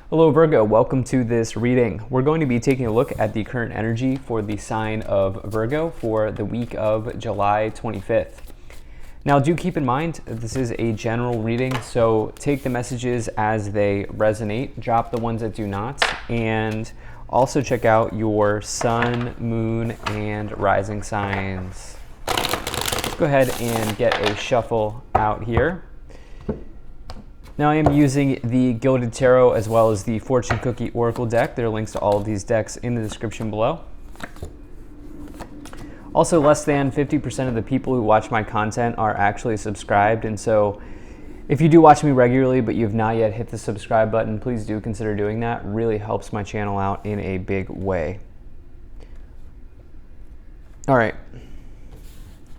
Hello Virgo, welcome to this reading. We're going to be taking a look at the current energy for the sign of Virgo for the week of July 25th. Now do keep in mind this is a general reading, so take the messages as they resonate, drop the ones that do not, and also check out your sun, moon, and rising signs. Let's go ahead and get a shuffle out here. Now I am using the Gilded Tarot as well as the Fortune Cookie Oracle deck. There are links to all of these decks in the description below. Also, less than 50% of the people who watch my content are actually subscribed, and so if you do watch me regularly but you've not yet hit the subscribe button, please do consider doing that. It really helps my channel out in a big way. All right.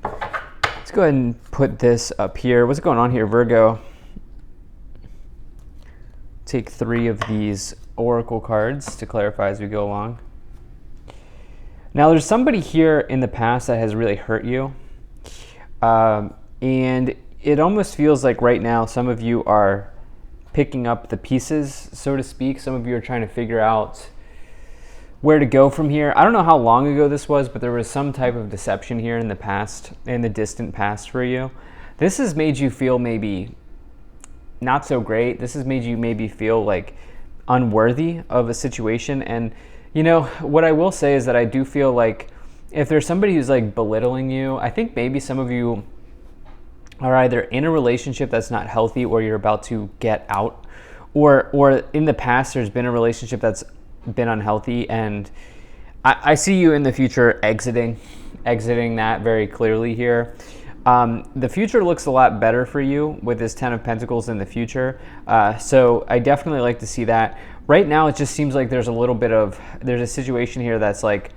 Let's go ahead and put this up here. What's going on here, Virgo? Take 3 of these oracle cards to clarify as we go along. Now there's somebody here in the past that has really hurt you, and it almost feels like right now some of you are picking up the pieces, so to speak. Some of you are trying to figure out where to go from here. I don't know how long ago this was, but there was some type of deception here in the past, in the distant past for you. This has made you feel maybe not so great. This has made you maybe feel like unworthy of a situation. And you know, what I will say is that I do feel like if there's somebody who's like belittling you, I think maybe some of you are either in a relationship that's not healthy or you're about to get out, or in the past there's been a relationship that's been unhealthy, and I see you in the future exiting that very clearly here. The future looks a lot better for you with this 10 of Pentacles in the future. So I definitely like to see that. Right now, it just seems like there's a situation here that's like,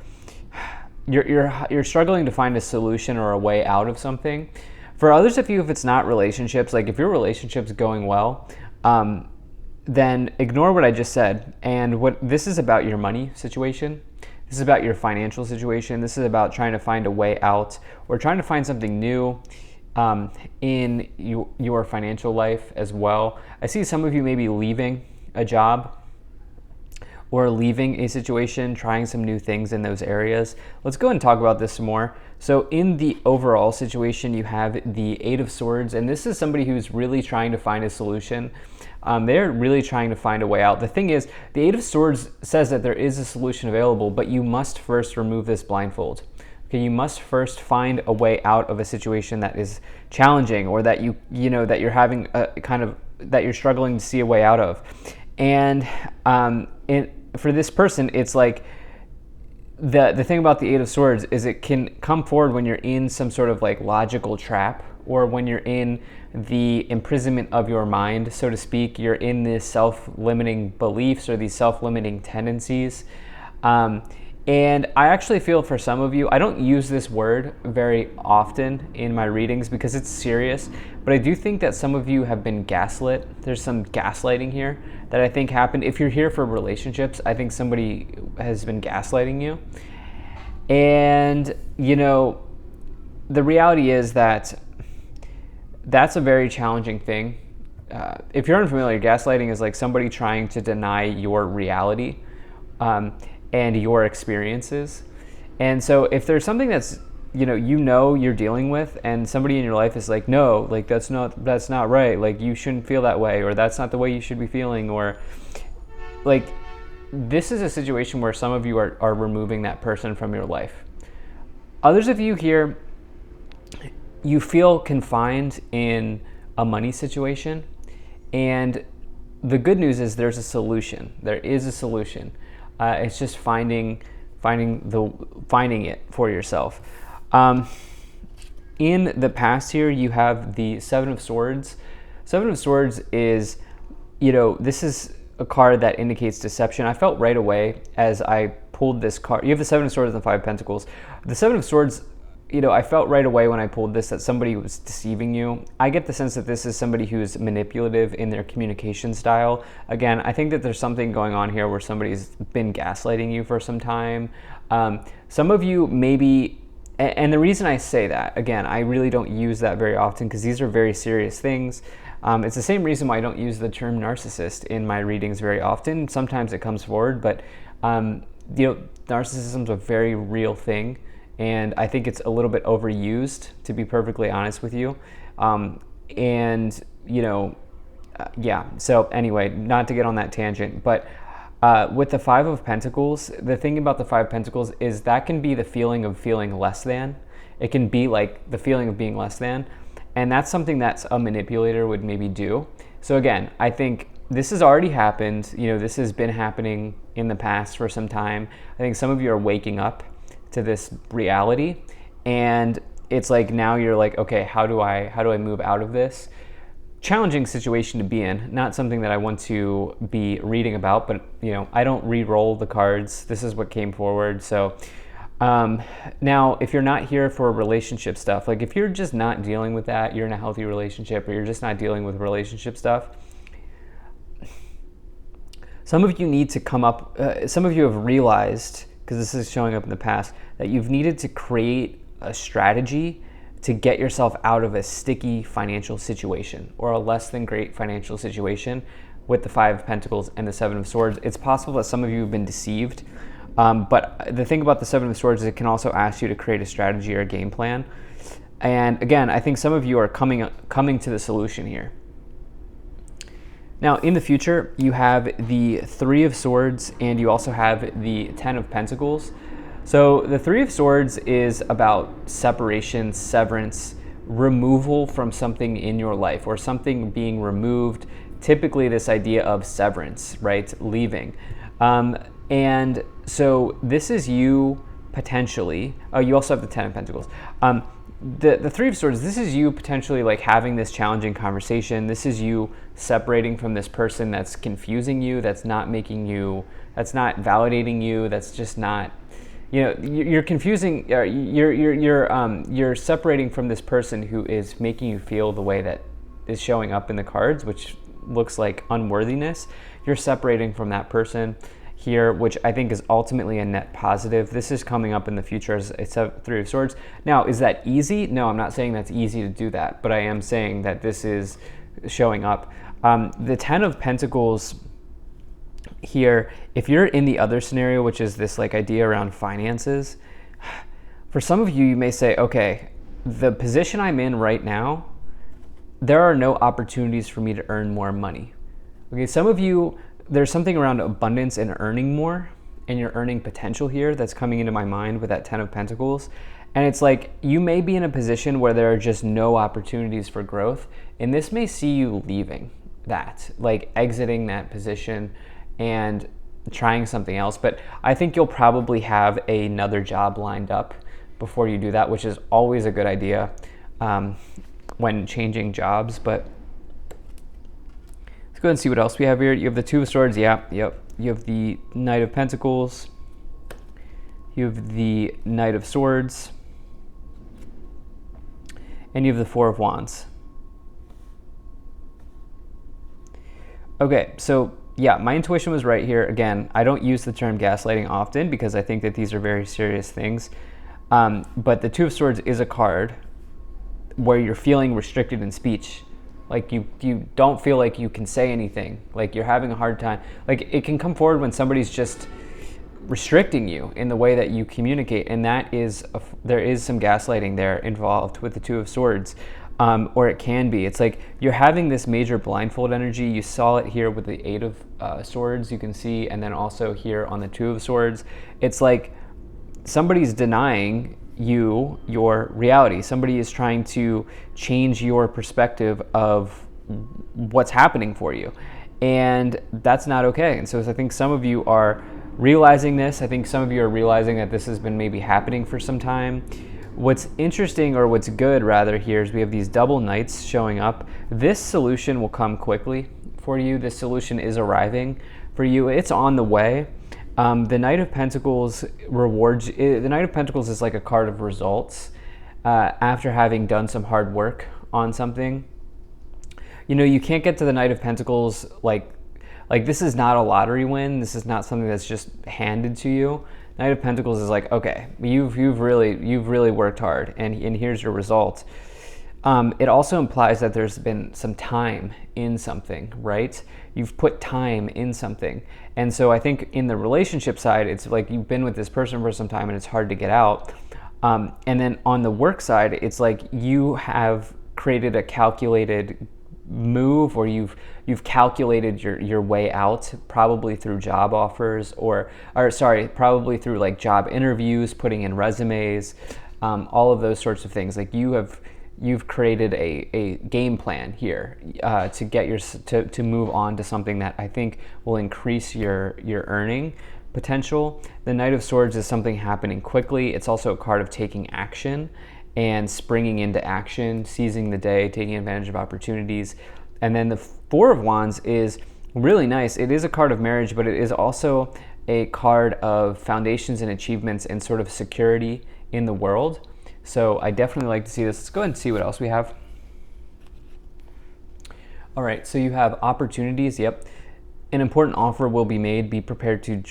you're struggling to find a solution or a way out of something. For others of you, if it's not relationships, like if your relationship's going well, then ignore what I just said. And what this is about your money situation. This is about your financial situation. This is about trying to find a way out or trying to find something new in your financial life as well. I see some of you maybe leaving a job or leaving a situation, trying some new things in those areas. Let's go ahead and talk about this some more. So in the overall situation, you have the 8 of Swords, and this is somebody who's really trying to find a solution. They're really trying to find a way out. The thing is, the 8 of Swords says that there is a solution available, but you must first remove this blindfold. Okay, you must first find a way out of a situation that is challenging, or that that you're having a kind of, that you're struggling to see a way out of. And for this person, it's like the thing about the 8 of Swords is it can come forward when you're in some sort of like logical trap, or when you're in the imprisonment of your mind, so to speak. You're in this self-limiting beliefs or these self-limiting tendencies. And I actually feel for some of you, I don't use this word very often in my readings because it's serious, but I do think that some of you have been gaslit. There's some gaslighting here that I think happened. If you're here for relationships, I think somebody has been gaslighting you. And, the reality is that that's a very challenging thing. If you're unfamiliar, gaslighting is like somebody trying to deny your reality and your experiences. And so if there's something that's, you're dealing with, and somebody in your life is like, no, like that's not right. Like you shouldn't feel that way, or that's not the way you should be feeling, or like this is a situation where some of you are removing that person from your life. Others of you here, you feel confined in a money situation, and the good news is there's a solution. There is a solution. It's just finding it for yourself. In the past here, you have the 7 of Swords. 7 of Swords is, this is a card that indicates deception. I felt right away as I pulled this card. You have the 7 of Swords and the 5 of Pentacles. The 7 of Swords, I felt right away when I pulled this that somebody was deceiving you. I get the sense that this is somebody who's manipulative in their communication style. Again, I think that there's something going on here where somebody's been gaslighting you for some time. Some of you maybe, and the reason I say that, again, I really don't use that very often because these are very serious things. It's the same reason why I don't use the term narcissist in my readings very often. Sometimes it comes forward, but narcissism is a very real thing, and I think it's a little bit overused, to be perfectly honest with you. So anyway, not to get on that tangent, but with the Five of Pentacles, the thing about the Five of Pentacles is that can be the feeling of feeling less than. It can be like the feeling of being less than, and that's something that a manipulator would maybe do. So again, I think this has already happened. This has been happening in the past for some time. I think some of you are waking up to this reality, and it's like now you're like, okay, how do I move out of this? Challenging situation to be in, not something that I want to be reading about, but I don't re-roll the cards. This is what came forward. So now if you're not here for relationship stuff, like if you're just not dealing with that, you're in a healthy relationship, or you're just not dealing with relationship stuff, some of you need to come up, some of you have realized, because this is showing up in the past, that you've needed to create a strategy to get yourself out of a sticky financial situation or a less than great financial situation with the Five of Pentacles and the Seven of Swords. It's possible that some of you have been deceived, but the thing about the Seven of Swords is it can also ask you to create a strategy or a game plan. And again, I think some of you are coming to the solution here. Now, in the future, you have the Three of Swords and you also have the Ten of Pentacles. So the Three of Swords is about separation, severance, removal from something in your life, or something being removed, typically this idea of severance, right? Leaving. And so this is you potentially, you also have the Ten of Pentacles. The Three of Swords, this is you potentially like having this challenging conversation. This is you separating from this person that's confusing you, that's not making you, that's not validating you, that's just not, you're confusing, you're separating from this person who is making you feel the way that is showing up in the cards, which looks like unworthiness. You're separating from that person here, which I think is ultimately a net positive. This is coming up in the future as a Three of Swords. Now, is that easy? No, I'm not saying that's easy to do that, but I am saying that this is showing up. The Ten of Pentacles here, if you're in the other scenario, which is this like idea around finances, for some of you, you may say, okay, the position I'm in right now, there are no opportunities for me to earn more money. Okay, some of you, there's something around abundance and earning more, and your earning potential here that's coming into my mind with that Ten of Pentacles. And it's like you may be in a position where there are just no opportunities for growth, and this may see you leaving that, like exiting that position and trying something else. But I think you'll probably have another job lined up before you do that, which is always a good idea when changing jobs. But let's go ahead and see what else we have here. You have the Two of Swords, yep. You have the Knight of Pentacles. You have the Knight of Swords. And you have the Four of Wands. Okay, so yeah, my intuition was right here. Again, I don't use the term gaslighting often because I think that these are very serious things. But the Two of Swords is a card where you're feeling restricted in speech. Like you don't feel like you can say anything. Like you're having a hard time. Like it can come forward when somebody's just restricting you in the way that you communicate. And that is, there is some gaslighting there involved with the Two of Swords. Or it can be. It's like you're having this major blindfold energy. You saw it here with the Eight of Swords, you can see, and then also here on the Two of Swords. It's like somebody's denying you your reality. Somebody is trying to change your perspective of what's happening for you. And that's not okay. And so I think some of you are realizing this. I think some of you are realizing that this has been maybe happening for some time. What's interesting, or what's good rather, here is we have these double knights showing up. This solution will come quickly for you. This solution is arriving for you. It's on the way. The Knight of Pentacles rewards. The Knight of Pentacles is like a card of results after having done some hard work on something. You can't get to the Knight of Pentacles like this is not a lottery win. This is not something that's just handed to you. Knight of Pentacles is like, okay, you've really worked hard, and here's your result. It also implies that there's been some time in something, right? You've put time in something. And so I think in the relationship side, it's like you've been with this person for some time and it's hard to get out. And then on the work side, it's like you have created a calculated move, or you've calculated your way out, probably through job offers, probably through like job interviews, putting in resumes, all of those sorts of things. Like you've created a game plan here to get to move on to something that I think will increase your earning potential. The Knight of Swords is something happening quickly. It's also a card of taking action and springing into action, seizing the day, taking advantage of opportunities. And then the Four of Wands is really nice. It is a card of marriage, but it is also a card of foundations and achievements and sort of security in the world. So I definitely like to see this. Let's go ahead and see what else we have. All right, so you have opportunities. Yep. An important offer will be made. Be prepared and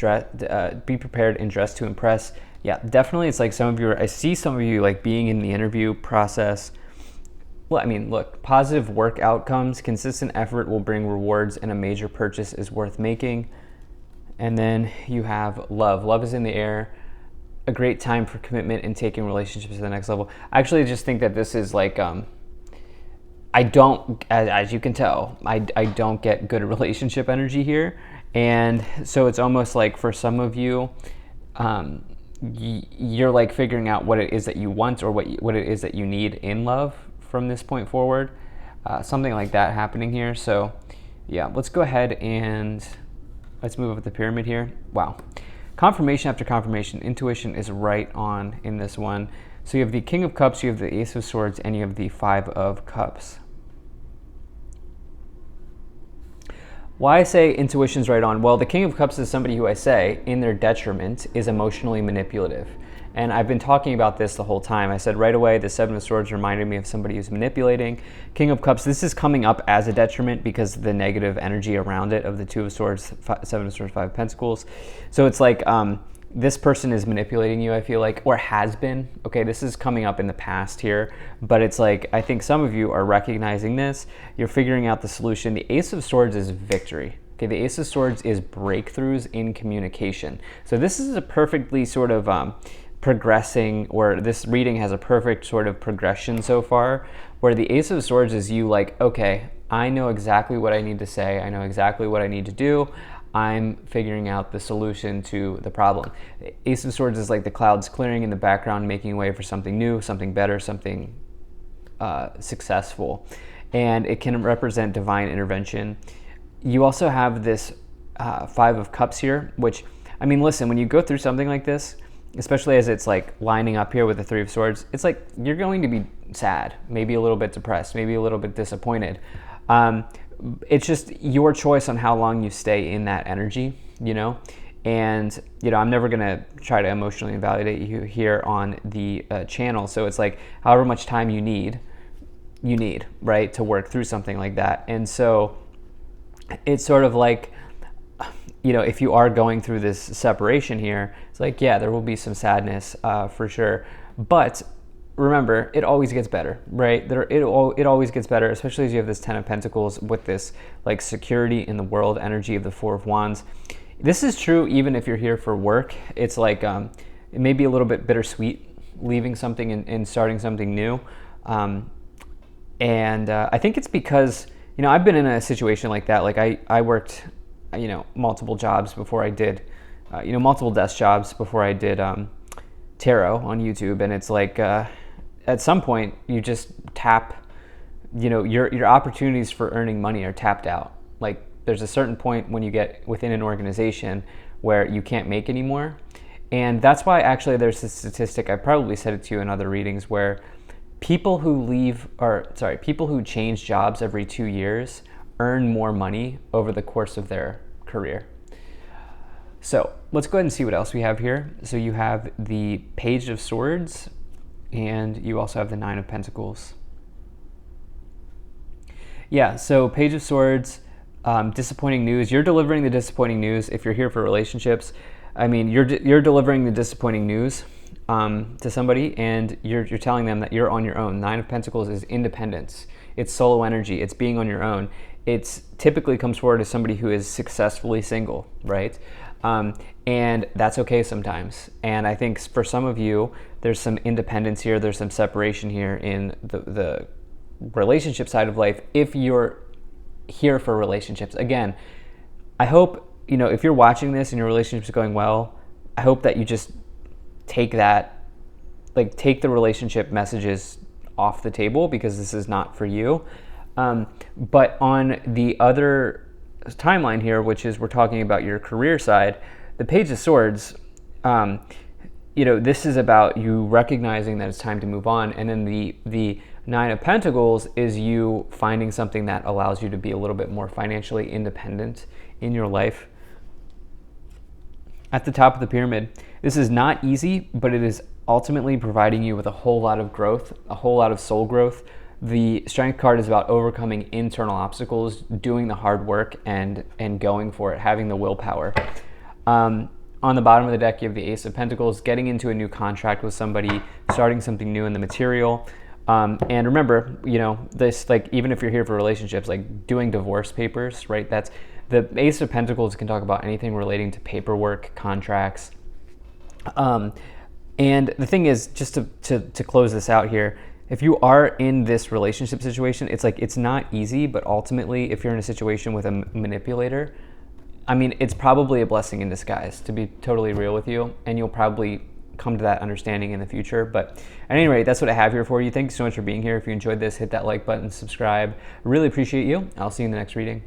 dress to impress. Yeah, definitely. It's like I see some of you like being in the interview process. Well, I mean, look, positive work outcomes, consistent effort will bring rewards, and a major purchase is worth making. And then you have love. Love is in the air. A great time for commitment and taking relationships to the next level. I actually just think that this is like, I don't, as you can tell, I don't get good relationship energy here. And so it's almost like for some of you, you're like figuring out what it is that you want, or what it is that you need in love from this point forward. Something like that happening here. So yeah, let's go ahead and let's move up the pyramid here. Wow. Confirmation after confirmation. Intuition is right on in this one. So you have the King of Cups, you have the Ace of Swords, and you have the Five of Cups. Why I say intuition's right on? Well, the King of Cups is somebody who I say, in their detriment, is emotionally manipulative. And I've been talking about this the whole time. I said right away, the Seven of Swords reminded me of somebody who's manipulating. King of Cups, this is coming up as a detriment because of the negative energy around it of the Two of Swords, Seven of Swords, Five of Pentacles. So it's like this person is manipulating you, I feel like, or has been. Okay, this is coming up in the past here, but it's like, I think some of you are recognizing this. You're figuring out the solution. The Ace of Swords is victory. Okay, the Ace of Swords is breakthroughs in communication. So this is a perfectly sort of progressing, or this reading has a perfect sort of progression so far, where the Ace of Swords is you like, okay, I know exactly what I need to say. I know exactly what I need to do. I'm figuring out the solution to the problem. The Ace of Swords is like the clouds clearing in the background, making way for something new, something better, something successful. And it can represent divine intervention. You also have this Five of Cups here, which, I mean, listen, when you go through something like this, especially as it's like lining up here with the Three of Swords, it's like you're going to be sad, maybe a little bit depressed, maybe a little bit disappointed. It's just your choice on how long you stay in that energy, you know? And, you know, I'm never going to try to emotionally invalidate you here on the channel. So it's like however much time you need, right, to work through something like that. And so it's sort of like, you know, if you are going through this separation here, it's like, yeah, there will be some sadness for sure. But remember, it always gets better, right? It always gets better, especially as you have this Ten of Pentacles with this like security in the world energy of the Four of Wands. This is true even if you're here for work. It's like it may be a little bit bittersweet leaving something and starting something new. And I think it's because, you know, I've been in a situation like that. Like I worked, you know, multiple jobs before I did, multiple desk jobs before I did tarot on YouTube. And it's like, at some point you just tap, you know, your opportunities for earning money are tapped out. Like there's a certain point when you get within an organization where you can't make anymore. And that's why actually there's this statistic, I probably said it to you in other readings, where people who change jobs every 2 years earn more money over the course of their career. So let's go ahead and see what else we have here. So you have the Page of Swords, and you also have the Nine of Pentacles. Yeah, so Page of Swords, disappointing news. You're delivering the disappointing news if you're here for relationships. I mean, you're delivering the disappointing news to somebody, and you're telling them that you're on your own. Nine of Pentacles is independence. It's solo energy. It's being on your own. It's typically comes forward as somebody who is successfully single, right? And that's okay sometimes. And I think for some of you, there's some independence here. There's some separation here in the relationship side of life. If you're here for relationships, again, I hope, if you're watching this and your relationship's going well, I hope that you just take the relationship messages off the table, because this is not for you. But on the other timeline here, which is we're talking about your career side, the Page of Swords, this is about you recognizing that it's time to move on. And then the Nine of Pentacles is you finding something that allows you to be a little bit more financially independent in your life. At the top of the pyramid, this is not easy, but it is ultimately providing you with a whole lot of growth, a whole lot of soul growth. The Strength card is about overcoming internal obstacles, doing the hard work, and going for it, having the willpower. On the bottom of the deck, you have the Ace of Pentacles, getting into a new contract with somebody, starting something new in the material. And remember, this, even if you're here for relationships, doing divorce papers, right? That's the Ace of Pentacles can talk about anything relating to paperwork, contracts. And the thing is, just to close this out here, if you are in this relationship situation, it's not easy, but ultimately, if you're in a situation with a manipulator, I mean, it's probably a blessing in disguise, to be totally real with you, and you'll probably come to that understanding in the future. But at any rate, that's what I have here for you. Thank you so much for being here. If you enjoyed this, hit that like button, subscribe. I really appreciate you. I'll see you in the next reading.